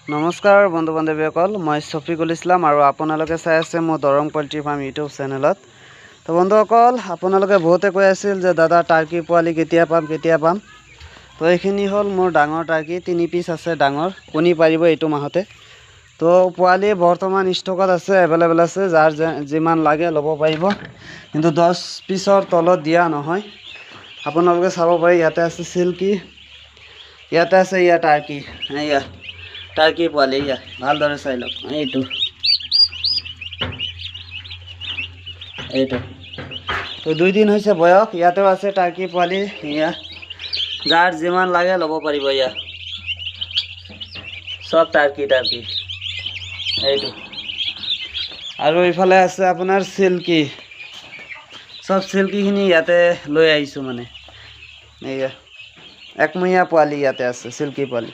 নমস্কাৰ বন্ধু বান্ধৱীসকল, মই শফিকুল ইছলাম আৰু আপোনালোকে চাই আছে মোৰ দৰং পল্ট্ৰি ফাৰ্ম ইউটিউব চেনেলত। তো বন্ধুসকল, আপোনালোকে বহুতে কৈ আছিল যে দাদা টাৰ্কি পোৱালি কেতিয়া পাম। তো এইখিনি হ'ল মোৰ ডাঙৰ টাৰ্কি, 3 পিচ আছে ডাঙৰ, কণী পাৰিব এইটো মাহতে। তো পোৱালি বৰ্তমান ষ্টকত আছে, এভেইলেবল আছে, যাৰ যিমান লাগে ল'ব পাৰিব, কিন্তু 10 পিচৰ তলত দিয়া নহয়। আপোনালোকে চাব পাৰে, ইয়াতে আছে চিল্কি, ইয়াতে আছে ইয়া টাৰ্কি, এয়া টাৰ্কি পোৱালি, ইয়া ভালদৰে চাই লওক। এইটো তো 2 দিন হৈছে বয়স। ইয়াতেও আছে টাৰ্কি পোৱালি, ইয়া যাৰ যিমান লাগে ল'ব পাৰিব। ইয়া সব টাৰ্কি এইটো। আৰু এইফালে আছে আপোনাৰ চিল্কি, সব চিল্কিখিনি ইয়াতে লৈ আহিছোঁ মানে। এয়া একমহীয়া পোৱালি ইয়াতে আছে, চিল্কি পোৱালি।